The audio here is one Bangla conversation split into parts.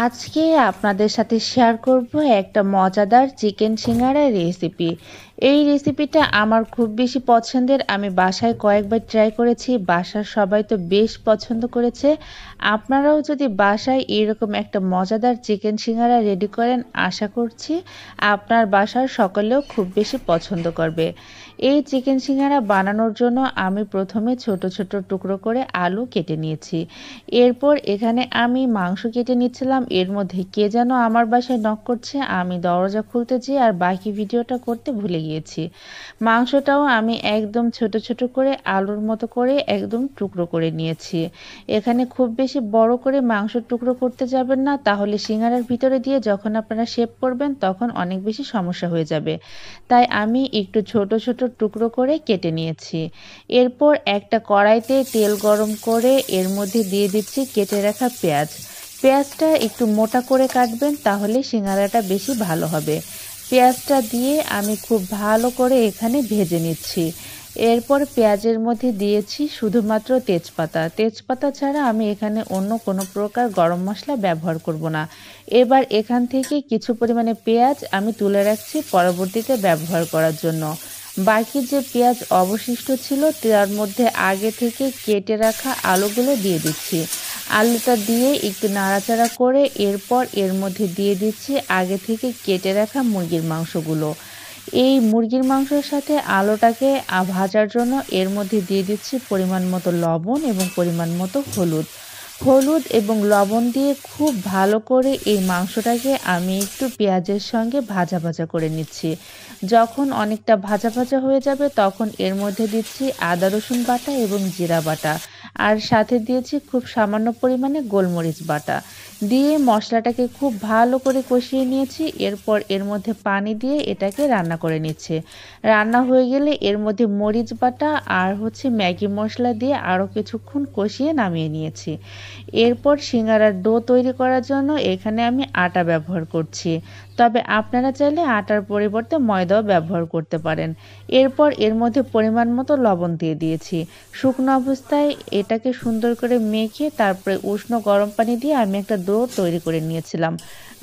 আজকে আপনাদের সাথে শেয়ার করব একটা মজাদার চিকেন সিঙ্গারা রেসিপি। এই রেসিপিটা আমার খুব বেশি পছন্দের। আমি বাসায় কয়েকবার ট্রাই করেছি। বাসার সবাই তো বেশ পছন্দ করেছে। আপনারাও যদি বাসায় এরকম একটা মজাদার চিকেন সিঙ্গারা রেডি করেন, আশা করছি আপনার বাসার সকলেও খুব বেশি পছন্দ করবে। এই চিকেন সিঙ্গারা বানানোর জন্য আমি প্রথমে ছোট ছোট টুকরো করে আলু কেটে নিয়েছি। এরপর এখানে আমি মাংস কেটে নিচ্ছিলাম। এর মধ্যে কে যেন আমার বাসায় নক করছে। আমি দরজা খুলতে যেয়ে আর বাকি ভিডিওটা করতে ভুলে গিয়েছি। মাংসটাও আমি একদম ছোট ছোট করে আলুর মতো করে একদম টুকরো করে নিয়েছি। এখানে খুব বেশি বড় করে মাংসের টুকরো করতে যাবেন না, তাহলে সিঙ্গারার ভিতরে দিয়ে যখন আপনারা শেপ করবেন তখন অনেক বেশি সমস্যা হয়ে যাবে। তাই আমি একটু ছোট ছোট টুকরো করে কেটে নিয়েছি। এরপর একটা কড়াইতে তেল গরম করে এর মধ্যে দিয়ে দিচ্ছি কেটে রাখা পেঁয়াজ। পেঁয়াজটা একটু মোটা করে কাটবেন, তাহলে সিঙ্গারাটা বেশি ভালো হবে। পেঁয়াজটা দিয়ে আমি খুব ভালো করে এখানে ভেজে নিচ্ছি। এরপর পেঁয়াজের মধ্যে দিয়েছি শুধুমাত্র তেজপাতা। তেজপাতা ছাড়া আমি এখানে অন্য কোনো প্রকার গরম মশলা ব্যবহার করব না। এবার এখান থেকে কিছু পরিমাণে পেঁয়াজ আমি তুলে রাখছি পরবর্তীতে ব্যবহার করার জন্য। বাকি যে পেঁয়াজ অবশিষ্ট ছিল তার মধ্যে আগে থেকে কেটে রাখা আলুগুলো দিয়ে দিচ্ছি। আলুটা দিয়ে একটু নাড়াচাড়া করে এরপর এর মধ্যে দিয়ে দিচ্ছি আগে থেকে কেটে রাখা মুরগির মাংসগুলো। এই মুরগির মাংসের সাথে আলুটাকে ভাজার জন্য এর মধ্যে দিয়ে দিচ্ছি পরিমাণ মতো লবণ এবং পরিমাণ মতো হলুদ। হলুদ এবং লবণ দিয়ে খুব ভালো করে এই মাংসটাকে আমি একটু পেঁয়াজের সঙ্গে ভাজা ভাজা করে নিচ্ছি। যখন অনেকটা ভাজা ভাজা হয়ে যাবে তখন এর মধ্যে দিচ্ছি আদা রসুন বাটা এবং জিরা বাটা, আর সাথে দিয়েছি খুব সামান্য পরিমাণে গোলমরিচ বাটা। দিয়ে মশলাটাকে খুব ভালো করে কষিয়ে নিয়েছি। এরপর এর মধ্যে পানি দিয়ে এটাকে রান্না করে নিচ্ছে। রান্না হয়ে গেলে এর মধ্যে মরিচ বাটা আর ম্যাগি মশলা দিয়ে আরও কিছুক্ষণ কষিয়ে নামিয়ে নিয়েছি। এরপর সিঙ্গারার ডো তৈরি করার জন্য এখানে আমি আটা ব্যবহার করছি, তবে আপনারা চাইলে আটার পরিবর্তে ময়দাও ব্যবহার করতে পারেন। এরপর এর মধ্যে পরিমাণ মতো লবণ দিয়ে দিয়েছি। শুকনো অবস্থায় এটাকে সুন্দর করে মেখে তারপরে উষ্ণ গরম পানি দিয়ে আমি একটা ডো তৈরি করে নিয়েছিলাম।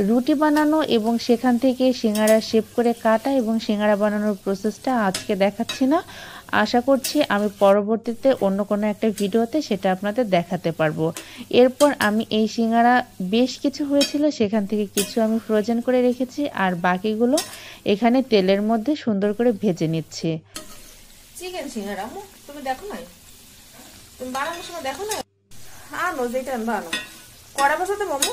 রুটি বানানো এবং সেখান থেকে সিঙ্গারা শেপ করে কাটা এবং সিঙ্গারা বানানোর প্রসেসটা আজকে দেখাচ্ছি না। আশা করছি আমি পরবর্তীতে অন্য কোনো একটা ভিডিওতে সেটা আপনাদের দেখাতে পারবো। এরপর আমি এই সিঙ্গারা বেশ কিছু হয়েছিল, সেখান থেকে কিছু আমি ফ্রোজেন করে রেখেছি আর বাকিগুলো এখানে তেলের মধ্যে সুন্দর করে ভেজে নিচ্ছি। চিকেন সিঙ্গারা তুমি দেখো নাই? তুমি বানানোর সময় দেখো না? আনো যেটা বানানো কড়া বসাতে মোমো